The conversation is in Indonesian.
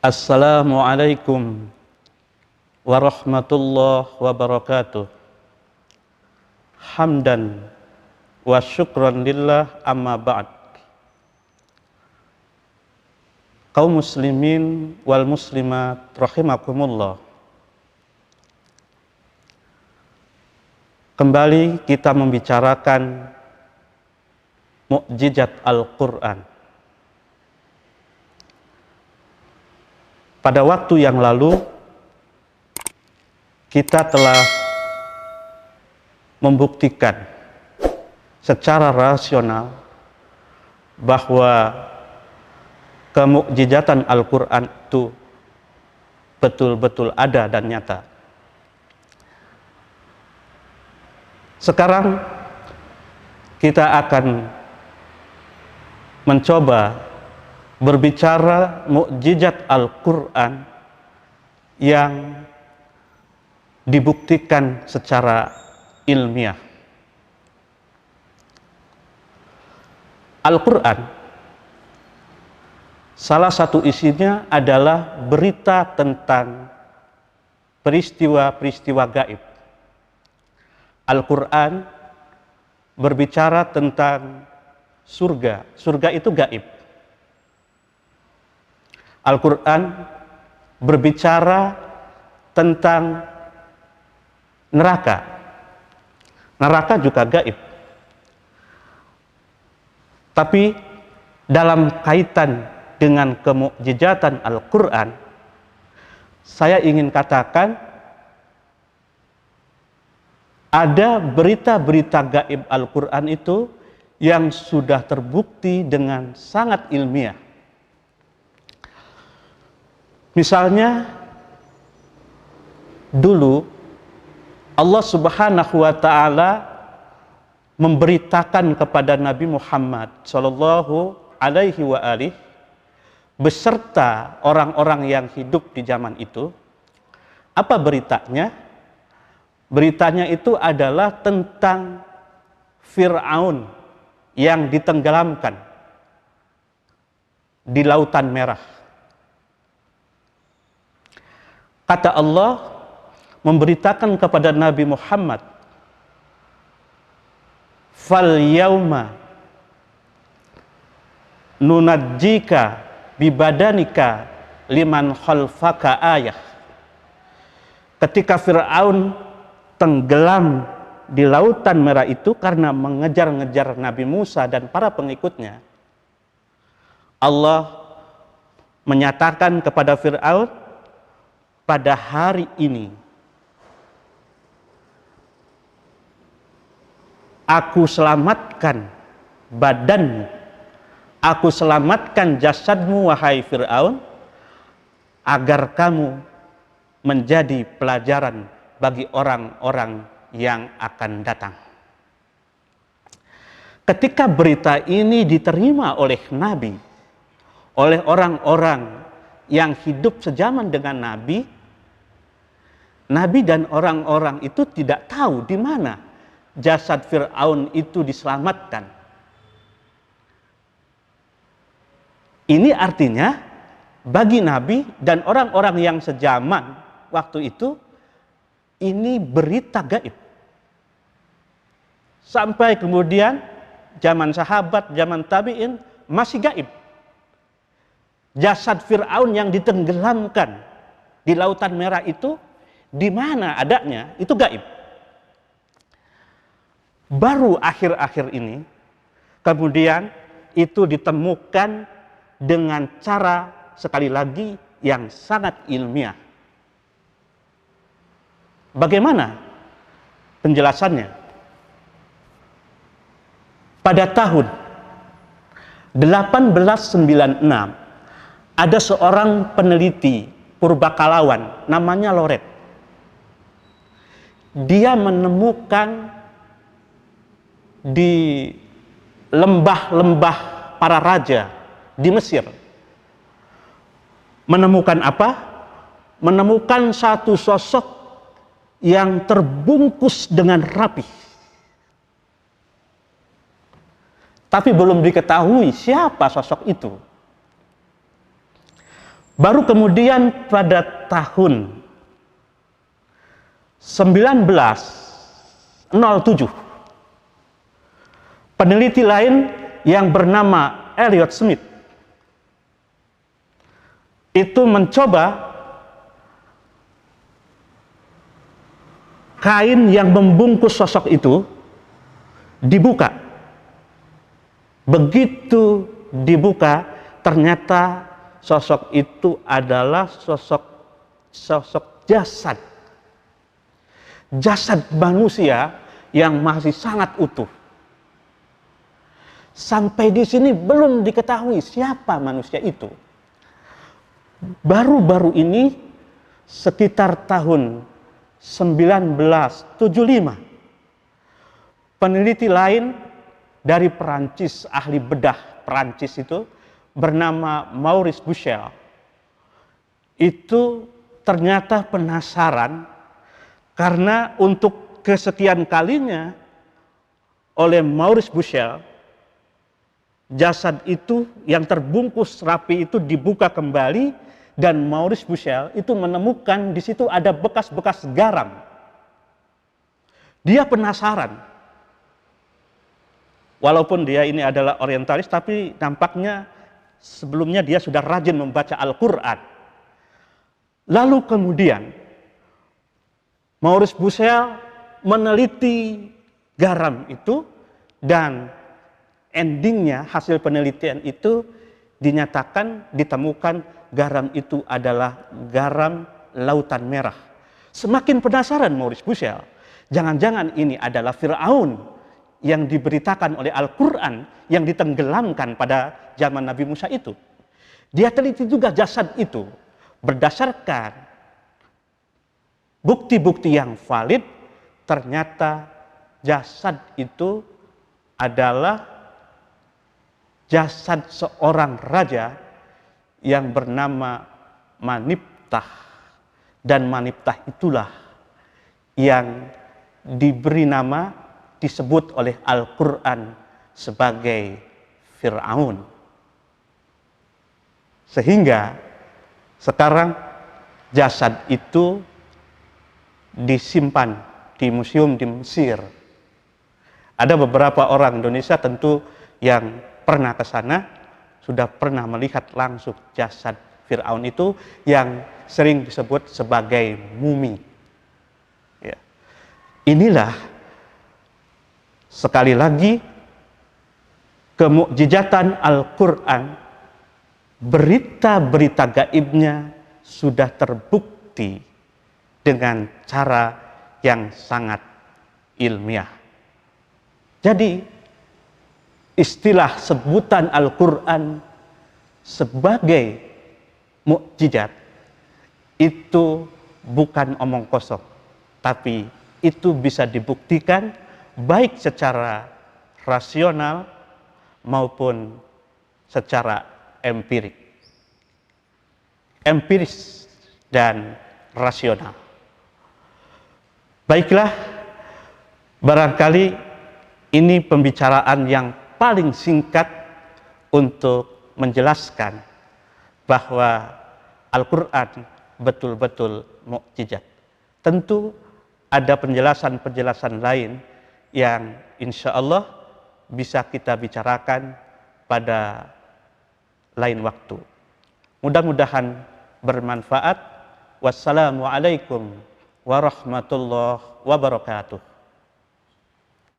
Assalamualaikum warahmatullahi wabarakatuh. Hamdan wa syukran lillah, amma ba'd. Kaum muslimin wal muslimat rahimakumullah. Kembali kita membicarakan mukjizat Al-Quran. Pada waktu yang lalu kita telah membuktikan secara rasional bahwa kemukjizatan Al-Quran itu betul-betul ada dan nyata. Sekarang kita akan mencoba berbicara mukjizat Al-Quran yang dibuktikan secara ilmiah. Al-Quran, salah satu isinya adalah berita tentang peristiwa-peristiwa gaib. Al-Quran berbicara tentang surga. Surga itu gaib. Al-Quran berbicara tentang neraka. Neraka juga gaib. Tapi dalam kaitan dengan kemukjizatan Al-Quran, saya ingin katakan ada berita-berita gaib Al-Quran itu yang sudah terbukti dengan sangat ilmiah. Misalnya, dulu Allah Subhanahu wa Ta'ala memberitakan kepada Nabi Muhammad Sallallahu Alaihi wa alihi beserta orang-orang yang hidup di zaman itu. Apa beritanya? Beritanya itu adalah tentang Fir'aun yang ditenggelamkan di Lautan Merah. Kata Allah memberitakan kepada Nabi Muhammad, fal yauma nunajjika bibadanika liman khalfaka ayah. Ketika Fir'aun tenggelam di Lautan Merah itu karena mengejar-ngejar Nabi Musa dan para pengikutnya, Allah menyatakan kepada Fir'aun, pada hari ini aku selamatkan badanmu, aku selamatkan jasadmu wahai Fir'aun, agar kamu menjadi pelajaran bagi orang-orang yang akan datang. Ketika berita ini diterima oleh Nabi, oleh orang-orang yang hidup sejaman dengan Nabi, Nabi dan orang-orang itu tidak tahu di mana jasad Fir'aun itu diselamatkan. Ini artinya bagi Nabi dan orang-orang yang sejaman waktu itu, ini berita gaib. Sampai kemudian zaman sahabat, zaman tabi'in masih gaib. Jasad Fir'aun yang ditenggelamkan di Lautan Merah itu di mana adanya, itu gaib. Baru akhir-akhir ini kemudian itu ditemukan dengan cara sekali lagi yang sangat ilmiah. Bagaimana penjelasannya? Pada tahun 1896 ada seorang peneliti purbakalawan namanya Loret. Dia menemukan di lembah-lembah para raja di Mesir. Menemukan apa? Menemukan satu sosok yang terbungkus dengan rapi. Tapi belum diketahui siapa sosok itu. Baru kemudian pada tahun 1907, peneliti lain yang bernama Elliot Smith itu mencoba kain yang membungkus sosok itu dibuka. Begitu dibuka, ternyata sosok itu adalah sosok jasad. Jasad manusia yang masih sangat utuh. Sampai di sini belum diketahui siapa manusia itu. Baru-baru ini, sekitar tahun 1975, peneliti lain dari Perancis, ahli bedah Perancis itu, bernama Maurice Buchel, itu ternyata penasaran karena untuk kesekian kalinya oleh Maurice Buchel, jasad itu yang terbungkus rapi itu dibuka kembali, dan Maurice Buchel itu menemukan di situ ada bekas-bekas garam. Dia penasaran. Walaupun dia ini adalah orientalis, tapi nampaknya sebelumnya dia sudah rajin membaca Al-Quran. Lalu kemudian Maurice Buchel meneliti garam itu, dan endingnya hasil penelitian itu dinyatakan, ditemukan garam itu adalah garam Lautan Merah. Semakin penasaran Maurice Buchel, jangan-jangan ini adalah Fir'aun yang diberitakan oleh Al-Quran yang ditenggelamkan pada zaman Nabi Musa itu. Dia teliti juga jasad itu berdasarkan bukti-bukti yang valid. Ternyata jasad itu adalah jasad seorang raja yang bernama Maniptah, dan Maniptah itulah yang diberi nama, disebut oleh Al-Quran sebagai Fir'aun. Sehingga sekarang jasad itu disimpan di museum di Mesir. Ada beberapa orang Indonesia tentu yang pernah ke sana, sudah pernah melihat langsung jasad Fir'aun itu yang sering disebut sebagai mumi. Ya. Inilah sekali lagi kemukjizatan Al-Quran, berita-berita gaibnya sudah terbukti dengan cara yang sangat ilmiah. Jadi istilah sebutan Al-Quran sebagai mukjizat itu bukan omong kosong, tapi itu bisa dibuktikan baik secara rasional maupun secara empiris dan rasional. Baiklah, barangkali ini pembicaraan yang paling singkat untuk menjelaskan bahwa Al-Quran betul-betul mukjizat. Tentu ada penjelasan-penjelasan lain yang insya Allah bisa kita bicarakan pada lain waktu. Mudah-mudahan bermanfaat. Wassalamualaikum warahmatullahi wabarakatuh.